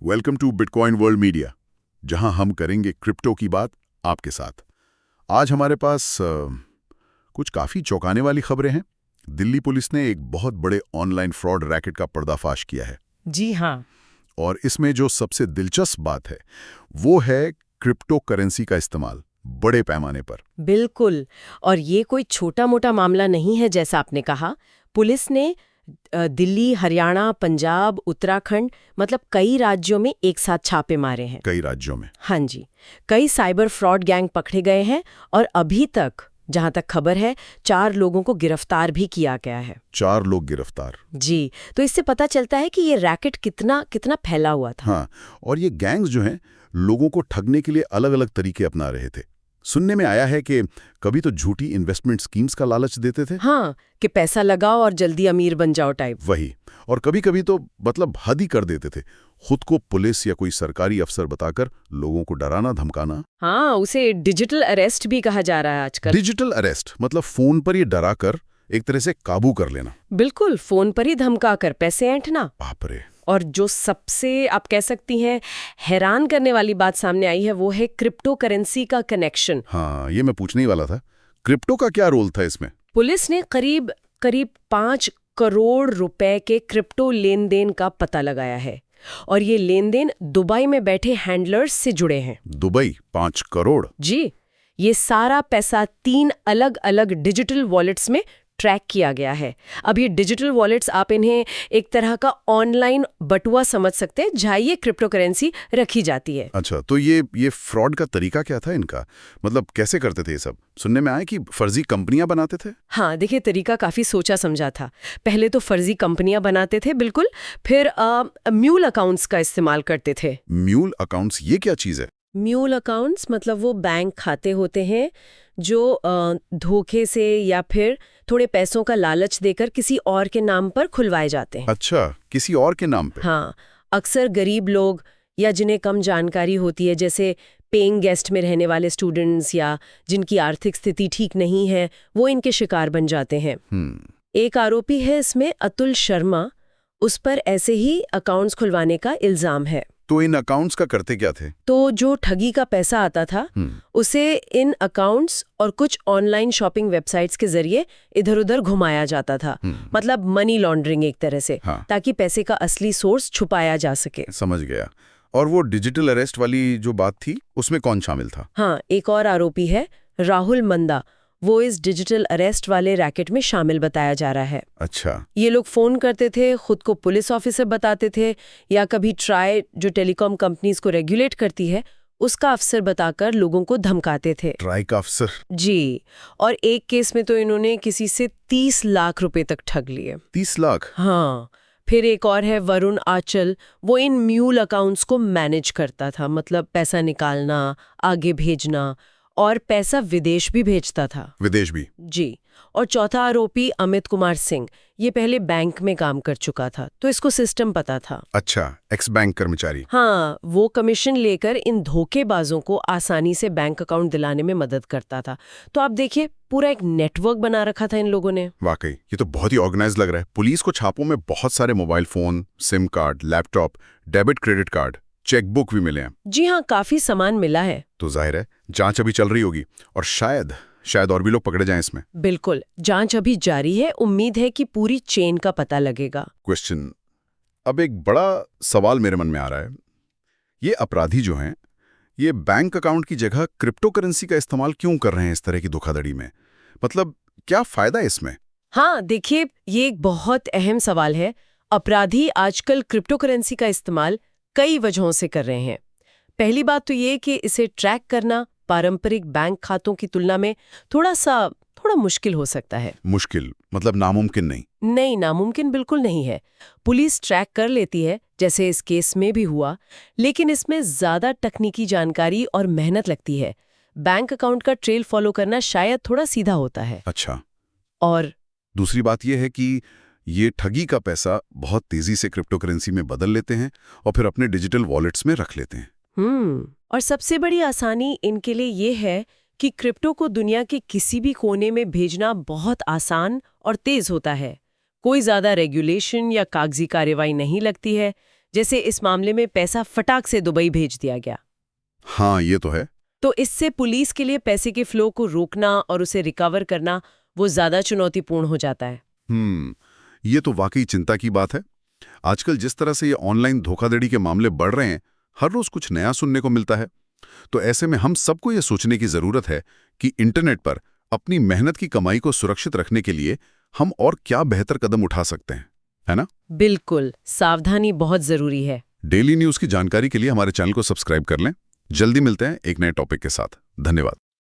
Welcome to bitcoin world media, जहां हम करेंगे क्रिप्टो की बात आपके साथ। आज हमारे पास कुछ काफ़ी चौंकाने वाली खबरें हैं। दिल्ली पुलिस ने एक बहुत बड़े ऑनलाइन फ्रॉड रैकेट का पर्दाफाश किया है। जी हाँ। और इसमें जो सबसे दिलचस्प बात है वो है क्रिप्टो करेंसी का इस्तेमाल बड़े पैमाने पर। बिल्कुल। और ये कोई छोटा मोटा मामला नहीं है, जैसा आपने कहा। पुलिस ने दिल्ली, हरियाणा, पंजाब, उत्तराखंड, मतलब कई राज्यों में एक साथ छापे मारे हैं। कई राज्यों में? हाँ जी। कई साइबर फ्रॉड गैंग पकड़े गए हैं और अभी तक, जहां तक खबर है, 4 लोगों को गिरफ्तार भी किया गया है। 4 लोग गिरफ्तार? जी। तो इससे पता चलता है कि ये रैकेट कितना फैला हुआ था। हाँ, और ये गैंग्स जो हैं लोगों को ठगने के लिए अलग अलग तरीके अपना रहे थे। सुनने में आया है कि कभी तो झूठी इन्वेस्टमेंट स्कीम्स का लालच देते थे। हाँ, कि पैसा लगाओ और जल्दी अमीर बन जाओ टाइप। वही। और कभी कभी तो मतलब हद ही कर देते थे, खुद को पुलिस या कोई सरकारी अफसर बताकर लोगों को डराना धमकाना। हाँ, उसे डिजिटल अरेस्ट भी कहा जा रहा है आजकल। डिजिटल अरेस्ट मतलब फोन पर ही डरा कर एक तरह से काबू कर लेना। बिल्कुल, फोन पर ही धमका कर पैसे ऐंठना। बाप रे। और जो सबसे, आप कह सकती हैं, हैरान करने वाली बात सामने आई है वो है क्रिप्टो करेंसी का कनेक्शन। हाँ, ये मैं पूछने ही वाला था। क्रिप्टो का क्या रोल था इसमें? पुलिस ने करीब 5 करोड़ रुपए के क्रिप्टो लेन देन का पता लगाया है और ये लेन देन दुबई में बैठे हैंडलर्स से जुड़े हैं। दुबई? 5 करोड़? जी। ये सारा पैसा 3 अलग अलग डिजिटल वॉलेट्स में ट्रैक किया गया है। अब ये डिजिटल वॉलेट्स, आप इन्हें एक तरह का ऑनलाइन बटुआ समझ सकते हैं जहां ये क्रिप्टो करेंसी रखी जाती है। अच्छा, तो ये फ्रॉड का तरीका क्या था इनका? मतलब कैसे करते थे ये सब? सुनने में आया कि फर्जी कंपनियां बनाते थे। हाँ, देखिए, तरीका काफी सोचा समझा था। पहले तो फर्जी कंपनियां बनाते थे, बिल्कुल। फिर म्यूल अकाउंट्स का इस्तेमाल करते थे। म्यूल अकाउंट्स, ये क्या चीज है? म्यूल अकाउंट्स मतलब वो बैंक खाते होते हैं जो धोखे से या फिर थोड़े पैसों का लालच देकर किसी और के नाम पर खुलवाए जाते हैं। अच्छा, किसी और के नाम पे? हाँ, अक्सर गरीब लोग या जिन्हें कम जानकारी होती है, जैसे पेइंग गेस्ट में रहने वाले स्टूडेंट्स या जिनकी आर्थिक स्थिति ठीक नहीं है, वो इनके शिकार बन जाते हैं। एक आरोपी है इसमें, अतुल शर्मा। उस पर ऐसे ही अकाउंट्स खुलवाने का इल्जाम है। तो इन अकाउंट्स का करते क्या थे? तो जो ठगी का पैसा आता था उसे इन अकाउंट्स और कुछ ऑनलाइन शॉपिंग वेबसाइट्स के जरिए इधर उधर घुमाया जाता था। मतलब मनी लॉन्ड्रिंग एक तरह से। हाँ। ताकि पैसे का असली सोर्स छुपाया जा सके। समझ गया। और वो डिजिटल अरेस्ट वाली जो बात थी उसमें कौन शामिल था? हाँ, एक और आरोपी है, राहुल मंदा। वो इस डिजिटल अरेस्ट वाले रैकेट में शामिल बताया जा रहा है। अच्छा। ये लोग फोन करते थे, खुद को पुलिस ऑफिसर बताते थे, या कभी ट्राई, जो टेलीकॉम कंपनीज को रेगुलेट करती है, उसका अफसर बताकर लोगों को धमकाते थे। ट्राई का अफसर? जी। और एक केस में तो इन्होंने किसी से 30 लाख रुपए तक ठग लिए। 30 लाख? हाँ। फिर एक और है वरुण आंचल। वो इन म्यूल अकाउंट्स को मैनेज करता था, मतलब पैसा निकालना, आगे भेजना, और पैसा विदेश भी भेजता था। विदेश भी? जी। और चौथा आरोपी अमित कुमार सिंह, ये पहले बैंक में काम कर चुका था, तो इसको सिस्टम पता था। अच्छा, एक्स बैंक कर्मचारी। हाँ, वो कमीशन लेकर इन धोखेबाजों को आसानी से बैंक अकाउंट दिलाने में मदद करता था। तो आप देखिए, पूरा एक नेटवर्क बना रखा था इन लोगों ने। वाकई, ये तो बहुत ही ऑर्गेनाइज लग रहा है। पुलिस को छापों में बहुत सारे mobile phone, SIM card, laptop, debit credit card, chequebook भी मिले हैं। जी हाँ, काफी सामान मिला है। तो जाहिर है जांच अभी चल रही होगी और शायद और भी लोग पकड़े जाएं इसमें। बिल्कुल, जांच अभी जारी है। उम्मीद है कि पूरी चेन का पता लगेगा। क्वेश्चन, अब एक बड़ा सवाल मेरे मन में आ रहा है। ये अपराधी जो हैं, ये बैंक अकाउंट की जगह क्रिप्टो करेंसी का इस्तेमाल क्यों कर रहे हैं इस तरह की धोखाधड़ी में? मतलब क्या फायदा है इसमें? हाँ, देखिए, ये एक बहुत अहम सवाल है। अपराधी आजकल क्रिप्टो करेंसी का इस्तेमाल कई वजहों से कर रहे हैं। पहली बात तो ये कि इसे ट्रैक करना पारंपरिक बैंक खातों की तुलना में थोड़ा मुश्किल हो सकता है। मुश्किल मतलब नामुमकिन नहीं? नहीं, नामुमकिन बिल्कुल नहीं है। पुलिस ट्रैक कर लेती है, जैसे इस केस में भी हुआ, लेकिन इसमें ज्यादा तकनीकी जानकारी और मेहनत लगती है। बैंक अकाउंट का ट्रेल फॉलो करना शायद थोड़ा सीधा होता है। अच्छा। और दूसरी बात यह है कि ये ठगी का पैसा बहुत तेजी से क्रिप्टो करेंसी में बदल लेते हैं और फिर अपने डिजिटल वॉलेट्स में रख लेते हैं। और सबसे बड़ी आसानी इनके लिए ये है कि क्रिप्टो को दुनिया के किसी भी कोने में भेजना बहुत आसान और तेज होता है। कोई ज्यादा रेगुलेशन या कागजी कार्रवाई नहीं लगती है, जैसे इस मामले में पैसा फटाक से दुबई भेज दिया गया। हाँ, ये तो है। तो इससे पुलिस के लिए पैसे के फ्लो को रोकना और उसे रिकवर करना वो ज्यादा चुनौतीपूर्ण हो जाता है। ये तो वाकई चिंता की बात है। आजकल जिस तरह से ये ऑनलाइन धोखाधड़ी के मामले बढ़ रहे हैं, हर रोज कुछ नया सुनने को मिलता है। तो ऐसे में हम सबको ये सोचने की जरूरत है कि इंटरनेट पर अपनी मेहनत की कमाई को सुरक्षित रखने के लिए हम और क्या बेहतर कदम उठा सकते हैं, है ना? बिल्कुल, सावधानी बहुत जरूरी है। डेली न्यूज की जानकारी के लिए हमारे चैनल को सब्सक्राइब कर लें। जल्दी मिलते हैं एक नए टॉपिक के साथ। धन्यवाद।